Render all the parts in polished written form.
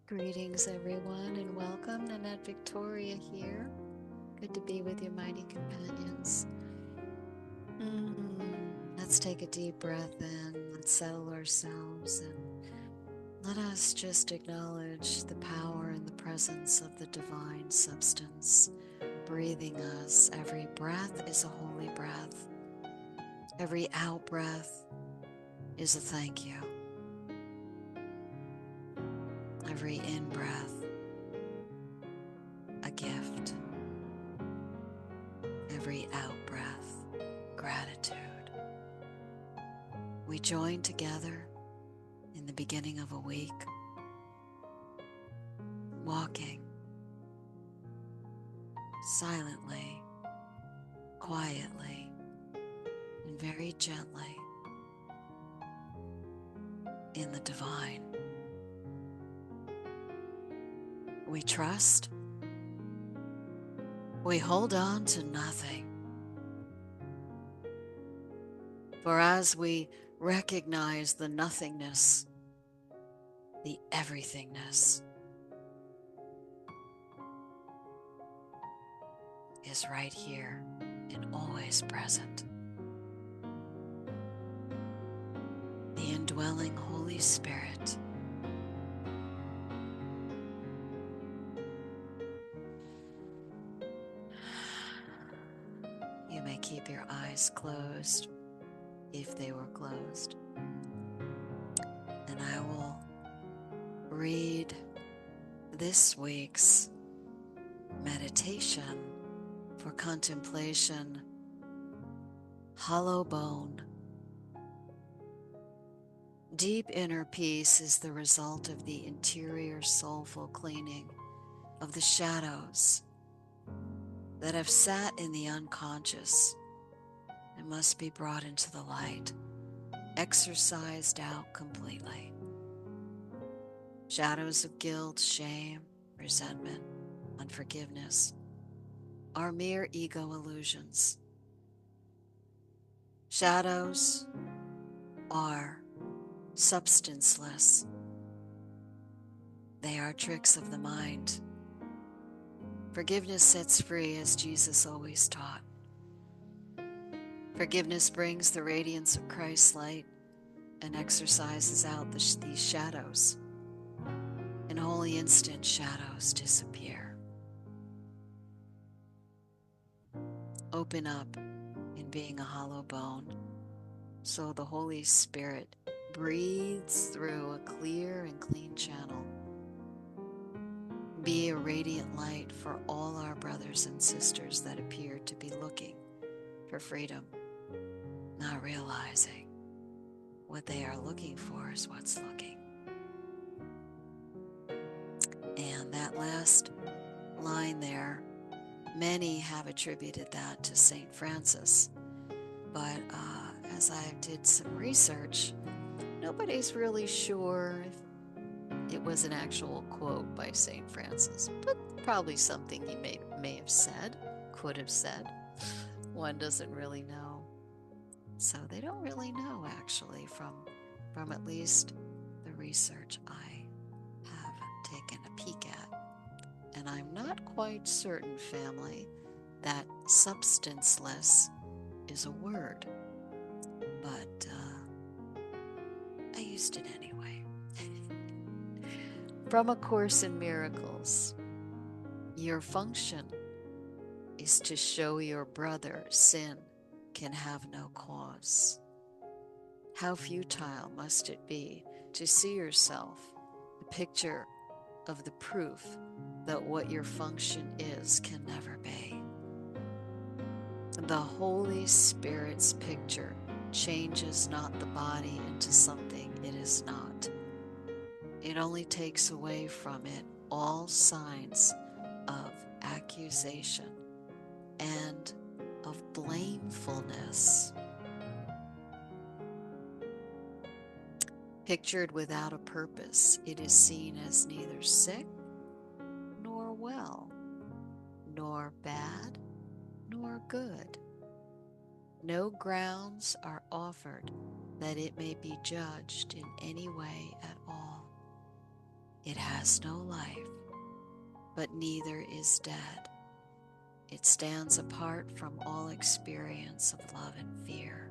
Greetings, everyone, and welcome. Nanette Victoria here. Good to be with you, mighty companions. Let's take a deep breath in. Let's settle ourselves and let us just acknowledge the power and the presence of the divine substance breathing us. Every breath is a holy breath. Every out breath is a thank you. Every in breath, a gift. Every out breath, gratitude. We join together in the beginning of a week, walking silently, quietly, and very gently in the divine. We trust. We hold on to nothing. For as we recognize the nothingness, the everythingness is right here and always present. The indwelling Holy Spirit You may keep your eyes closed if they were closed. And I will read this week's meditation for contemplation, Hollow Bone. Deep inner peace is the result of the interior soulful cleaning of the shadows that have sat in the unconscious and must be brought into the light, exorcised out completely. Shadows of guilt, shame, resentment, unforgiveness are mere ego illusions. Shadows are substanceless. They are tricks of the mind. Forgiveness sets free, as Jesus always taught. Forgiveness brings the radiance of Christ's light and exorcises out these shadows. In holy instant, shadows disappear. Open up in being a hollow bone, so the Holy Spirit breathes through a clear and clean channel. Be a radiant light for all our brothers and sisters that appear to be looking for freedom, not realizing what they are looking for is what's looking. And that last line there, many have attributed that to St. Francis, but as I did some research, nobody's really sure if it was an actual quote by St. Francis, but probably something he may have said, could have said. One doesn't really know. So they don't really know, actually, from at least the research I have taken a peek at. And I'm not quite certain, family, that substanceless is a word, but I used it anyway. From A Course in Miracles, your function is to show your brother sin can have no cause. How futile must it be to see yourself the picture of the proof that what your function is can never be. The Holy Spirit's picture changes not the body into something it is not. It only takes away from it all signs of accusation and of blamefulness. Pictured without a purpose, it is seen as neither sick nor well, nor bad nor good. No grounds are offered that it may be judged in any way at all. It has no life, but neither is dead. It stands apart from all experience of love and fear.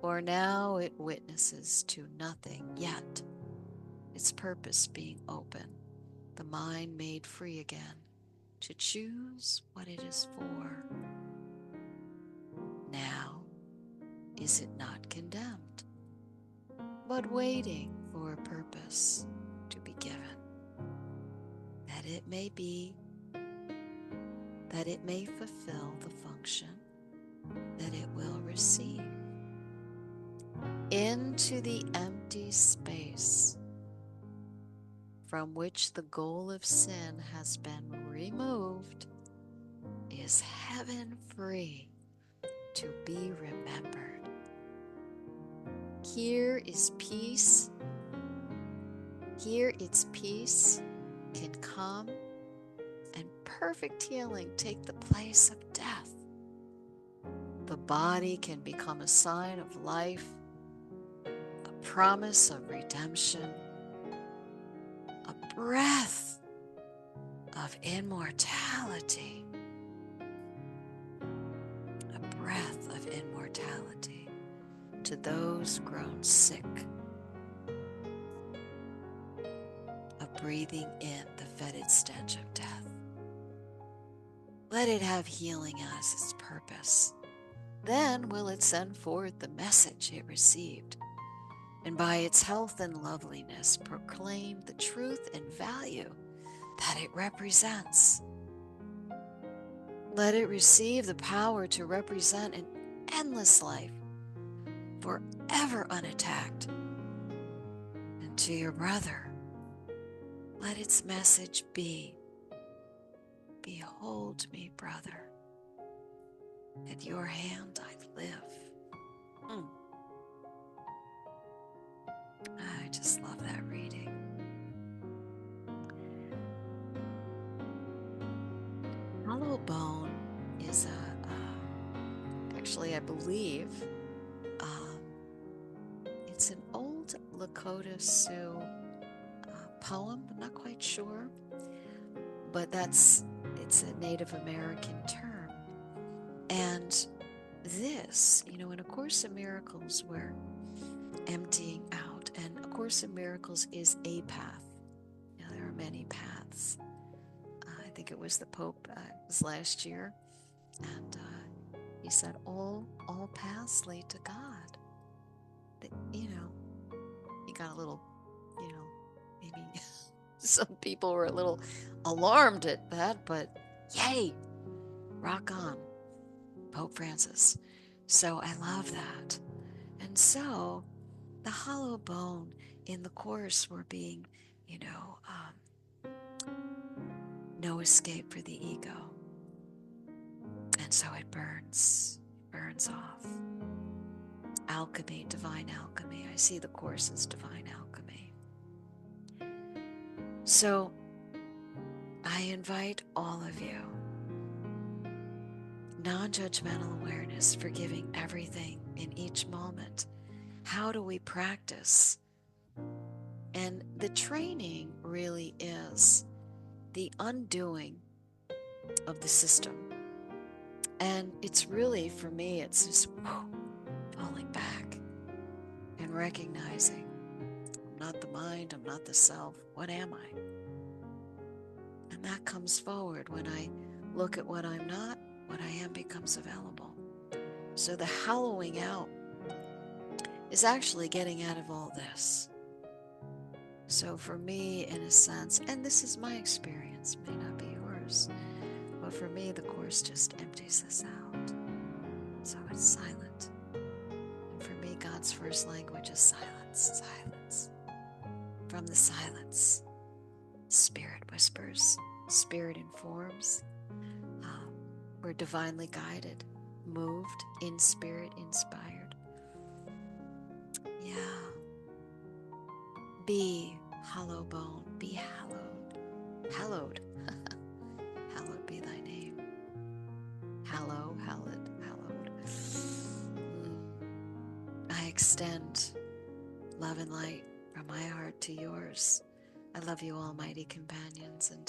For now it witnesses to nothing yet, its purpose being open, the mind made free again to choose what it is for. Now is it not condemned, but waiting for a purpose to be given, that it may be, that it may fulfill the function that it will receive. Into the empty space from which the goal of sin has been removed is heaven free to be remembered. Here is peace. Here its peace can come and perfect healing take the place of death. The body can become a sign of life, a promise of redemption, a breath of immortality, a breath of immortality to those grown sick of breathing in the fetid stench of death. Let it have healing as its purpose. Then will it send forth the message it received, and by its health and loveliness proclaim the truth and value that it represents. Let it receive the power to represent an endless life, forever unattacked. And to your brother, let its message be, behold me, brother, at your hand I live. I just love that reading. Hollow bone is actually, I believe, it's an old Lakota Sioux poem. I'm not quite sure, but it's a Native American term. And this, in A Course in Miracles, we're emptying out, and A Course in Miracles is a path. There are many paths. I think it was the Pope, it was last year, and he said all paths lead to God. That, he got a little, maybe some people were a little alarmed at that, but yay, rock on, Pope Francis. So I love that. And so the hollow bone in the Course were being, no escape for the ego. And so it burns off. Alchemy, divine alchemy. I see the Course as divine alchemy. So I invite all of you, non-judgmental awareness, forgiving everything in each moment. How do we practice? And the training really is the undoing of the system. And it's really, for me, it's just falling back and recognizing I'm not the mind, I'm not the self. What am I? And that comes forward when I look at what I'm not. What I am becomes available. So the hollowing out is actually getting out of all this. So for me, in a sense, and this is my experience, may not be yours, but for me, the Course just empties this out. So it's silent. And for me, God's first language is silence, silence. From the silence, Spirit whispers, Spirit informs. We're divinely guided, moved, in spirit, inspired. Yeah. Be hollow bone, be hallowed. Hallowed. Hallowed be thy name. Hallowed. I extend love and light from my heart to yours. I love you, almighty companions, and